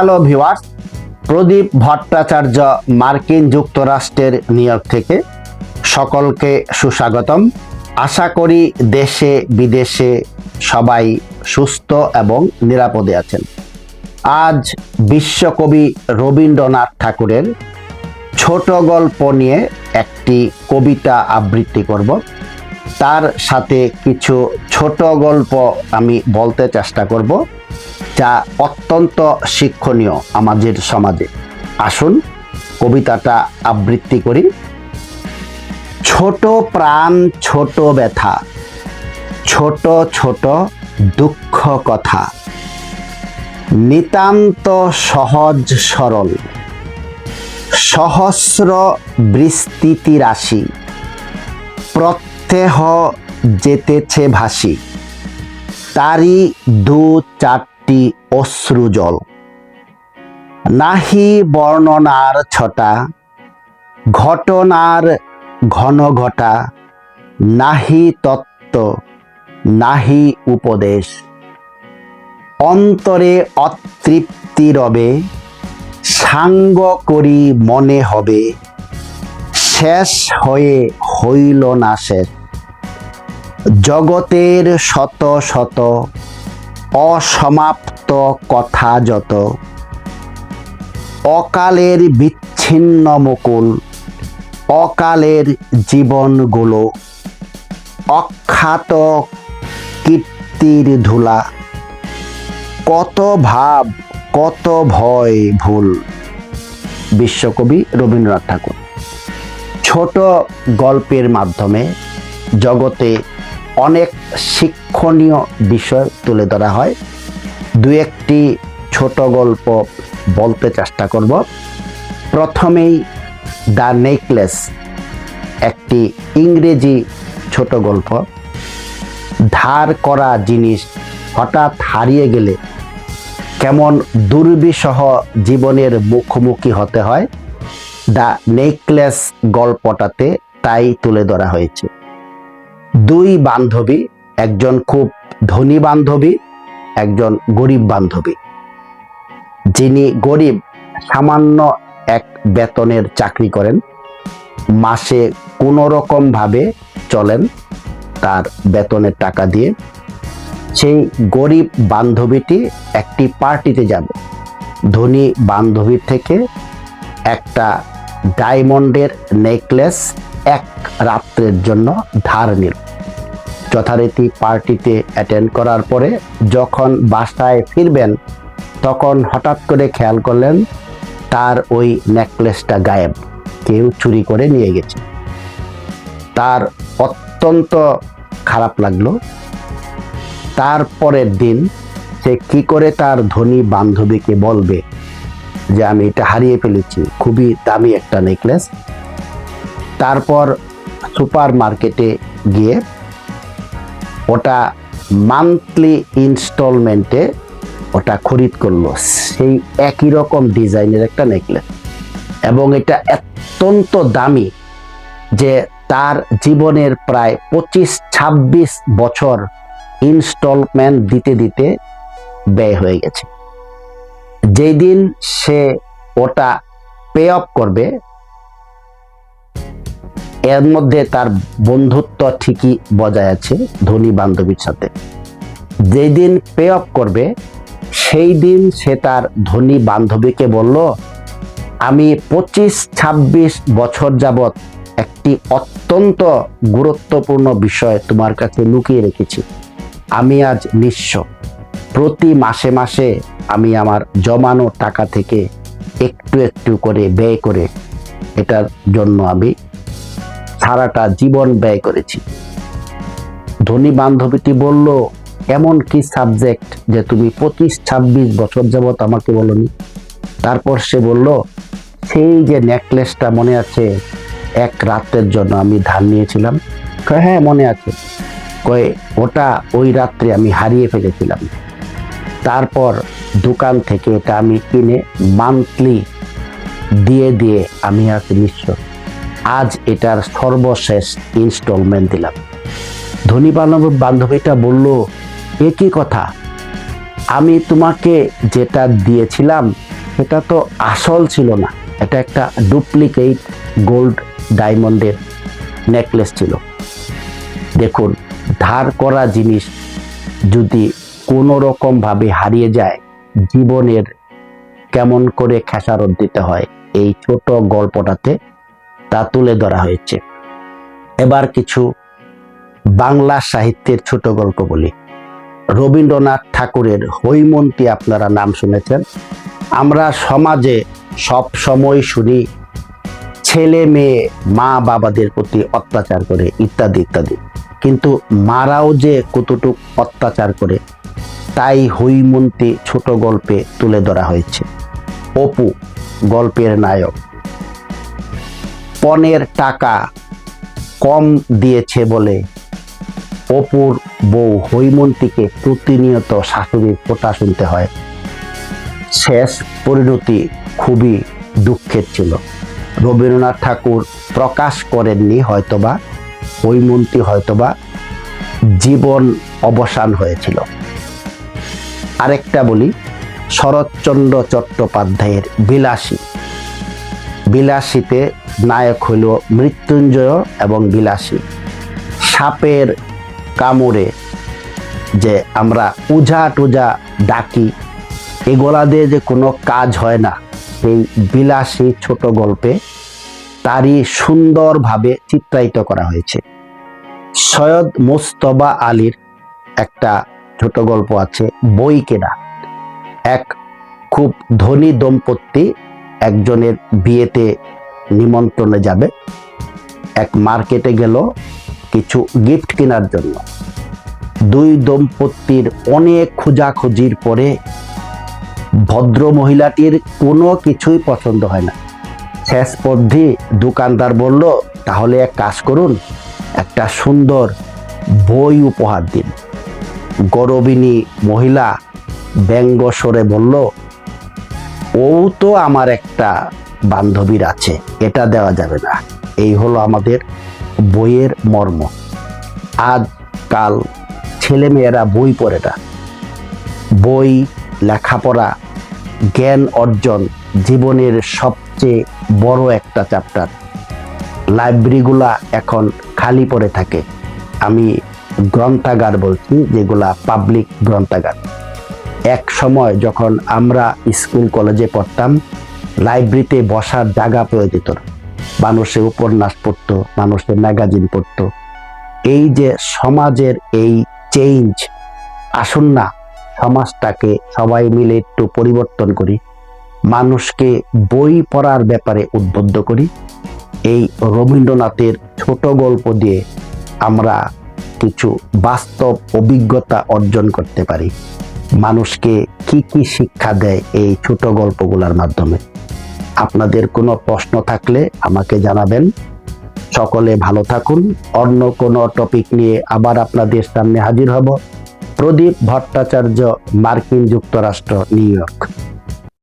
Hello viewers, প্রদীপ ভট্টাচার্য মার্কিন যুক্তরাষ্ট্রের new York থেকে সকলকে সুস্বাগতম। আশা করি দেশে বিদেশে সবাই সুস্থ এবং নিরাপদে আছেন। আজ বিশ্বকবি রবীন্দ্রনাথ ঠাকুরের ছোট গল্প নিয়ে একটি কবিতা আবৃত্তি করব। তার সাথে কিছু ছোট গল্প আমি বলতে চেষ্টা করব, যা অত্যন্ত শিক্ষণীয় আমাদের সমাজে। আসুন কবিতাটা আবৃত্তি করি। ছোট প্রাণ ছোট ব্যথা, ছোট ছোট দুঃখ কথা, নিতান্ত সহজ সরল, সহস্র বিস্তৃতি রাশি, প্রত্যহ যেতেছে ভাসি, তারি দু চারটি অশ্রুজল। নাহি বর্ণনার ছটা, ঘটনার ঘন ঘটা, নাহি তত্ত্ব নাহি উপদেশ। অন্তরে অতৃপ্তি রবে, সাঙ্গ করি মনে হবে, শেষ হয়ে হইল না শেষ। জগতের শত শত অসমাপ্ত কথা যত, অকালের বিচ্ছিন্ন মুকুল, অকালের জীবনগুলো, অখ্যাত কীর্তির ধুলা, কত ভাব কত ভয় ভুল। বিশ্বকবি রবীন্দ্রনাথ ঠাকুর। ছোট গল্পের মাধ্যমে জগতে অনেক শিক্ষণীয় বিষয় তুলে ধরা হয়। দু একটি ছোট গল্প বলতে চেষ্টা করব। প্রথমেই দ্য নেকলেস, একটি ইংরেজি ছোট গল্প। ধার করা জিনিস হঠাৎ হারিয়ে গেলে কেমন দুর্বিষহ জীবনের মুখোমুখি হতে হয়, দ্য নেকলেস গল্পটাতে তাই তুলে ধরা হয়েছে। দুই বান্ধবী, একজন খুব ধনী বান্ধবী, একজন গরিব বান্ধবী। যিনি গরিব, সামান্য এক বেতনের চাকরি করেন, মাসে কোনো রকম ভাবে চলেন তার বেতনের টাকা দিয়ে। সেই গরিব বান্ধবীটি একটি পার্টিতে যাবে। ধনী বান্ধবীর থেকে একটা ডায়মন্ডের নেকলেস এক রাত্রের জন্য ধার নিল। যথারীতি পার্টিতে অ্যাটেন্ড করার পরে যখন বাসায় ফিরবেন, তখন হঠাৎ করে খেয়াল করলেন তার ওই নেকলেসটা গায়েব, কেউ চুরি করে নিয়ে গেছে। তার অত্যন্ত খারাপ লাগলো। তারপরের দিন সে কি করে তার ধনী বান্ধবীকে বলবে যে আমি এটা হারিয়ে ফেলেছি, খুবই দামি একটা নেকলেস। তারপর সুপার মার্কেটে গিয়ে ওটা মান্থলি ইনস্টলমেন্টে ওটা খরিদ করলো, সেই একই রকম ডিজাইনের একটা নেকলেস। এবং এটা অত্যন্ত দামি যে তার জীবনের প্রায় 25-26 বছর ইনস্টলমেন্ট দিতে দিতে ব্যয় হয়ে গেছে। যেই দিন সে ওটা পে অফ করবে, এর মধ্যে তার বন্ধুত্ব ঠিকই বজায় আছে ধনী বান্ধবীর সাথে। যেই দিন পে অফ করবে, সেই দিন সে তার ধনী বান্ধবীকে বলল, আমি 25-26 বছর যাবৎ একটি অত্যন্ত গুরুত্বপূর্ণ বিষয় তোমার কাছে লুকিয়ে রেখেছি। আমি আজ নিঃস্ব। প্রতি মাসে মাসে আমি আমার জমানো টাকা থেকে একটু একটু করে ব্যয় করে এটার জন্য আমি সারাটা জীবন ব্যয় করেছি। ধনী বান্ধবীটি বলল, এমন কি সাবজেক্ট যে তুমি 25-26 বছর যাবৎ আমাকে বলনি? তারপর সে বলল, সেই যে নেকলেসটা মনে আছে, এক রাতের জন্য আমি ধার নিয়েছিলাম? হ্যাঁ মনে আছে। কয়ে ওটা ওই রাত্রে আমি হারিয়ে ফেলেছিলাম। তারপর দোকান থেকে এটা আমি কিনে মান্থলি দিয়ে দিয়ে আমি আজ নিঃস্ব। আজ এটার সর্বশেষ ইনস্টলমেন্ট দিলাম। ধনী বান্ধবীটা বলল, এ কি কথা? আমি তোমাকে যেটা দিয়েছিলাম সেটা তো আসল ছিল না, এটা একটা ডুপ্লিকেট গোল্ড ডায়মন্ডের নেকলেস ছিল। দেখুন, ধার করা জিনিস যদি কোনো রকম ভাবে হারিয়ে যায়, জীবনের কেমন করে খেসারত দিতে হয়, এই ছোট গল্পটাতে তা তুলে ধরা হয়েছে। এবার কিছু বাংলা সাহিত্যের ছোট গল্প বলি। রবীন্দ্রনাথ ঠাকুরের হৈমন্তী আপনারা নাম শুনেছেন। আমরা সমাজে সব সময় শুনি ছেলে মেয়ে মা বাবাদের প্রতি অত্যাচার করে ইত্যাদি ইত্যাদি, কিন্তু মারাও যে কতটুক অত্যাচার করে তাই হৈমন্তী ছোট গল্পে তুলে ধরা হয়েছে। অপু গল্পের নায়ক। পণের টাকা কম দিয়েছে বলে অপুর বউ হৈমন্তীকে প্রতিনিয়ত শাশুড়ির কথা শুনতে হয়। শেষ পরিণতি খুবই দুঃখের ছিল। রবীন্দ্রনাথ ঠাকুর প্রকাশ করেননি হয়তোবা, হৈমন্তী হয়তোবা জীবন অবসান হয়েছিল। আরেকটা বলি, শরৎচন্দ্র চট্টোপাধ্যায়ের বিলাসী। বিলাসীতে নায়ক হইল মৃত্যুঞ্জয় এবং বিলাসী। সাপের কামড়ে যে আমরা উঝা টুজা ডাকি, এগুলা দিয়ে যে কোনো কাজ হয় না, এই বিলাসী ছোট গল্পে তারই সুন্দরভাবে চিত্রায়িত করা হয়েছে। সৈয়দ মুজতবা আলীর একটা ছোট গল্প আছে, বই কেনা। এক খুব ধনী দম্পতি একজনের বিয়েতে নিমন্ত্রণে যাবে, এক মার্কেটে গেল কিছু গিফট কেনার জন্য। দুই দম্পতির অনেক খোঁজাখুঁজির পরে ভদ্র মহিলাটির কোনো কিছুই পছন্দ হয় না। শেষ পর্যন্ত দোকানদার বলল, তাহলে এক কাজ করুন, একটা সুন্দর বই উপহার দিন। গরবিনী মহিলা ব্যঙ্গ স্বরে বলল, ও তো আমার একটা বান্ধবীর আছে, এটা দেওয়া যাবে না। এই হলো আমাদের বইয়ের মর্ম। আজকাল ছেলেমেয়েরা বই পড়ে না। বই, লেখাপড়া, জ্ঞান অর্জন জীবনের সবচেয়ে বড় একটা চ্যাপ্টার। লাইব্রেরিগুলা এখন খালি পড়ে থাকে। আমি গ্রন্থাগার বলছি, যেগুলা পাবলিক গ্রন্থাগার। এক সময় যখন আমরা স্কুল কলেজে পড়তাম, লাইব্রেরিতে বসার জায়গা প্রয়োজন যেত না। মানুষে উপন্যাস পড়তো, মানুষের ম্যাগাজিন পড়তো। এই যে সমাজের এই চেঞ্জ, আসুন না সমাজটাকে সবাই মিলে একটু পরিবর্তন করি, মানুষকে বই পড়ার ব্যাপারে উদ্বুদ্ধ করি। এই রবীন্দ্রনাথের ছোট গল্প দিয়ে আমরা কিছু বাস্তব অভিজ্ঞতা অর্জন করতে পারি। মানুষকে কি কি শিক্ষা দেয় এই ছোট গল্পগুলোর মাধ্যমে। আপনাদের কোনো প্রশ্ন থাকলে আমাকে জানাবেন। সকলে ভালো থাকুন। অন্য কোনো টপিক নিয়ে আবার আপনাদের সামনে হাজির হব। প্রদীপ ভট্টাচার্য, মার্কিন যুক্তরাষ্ট্র, নিউ ইয়র্ক।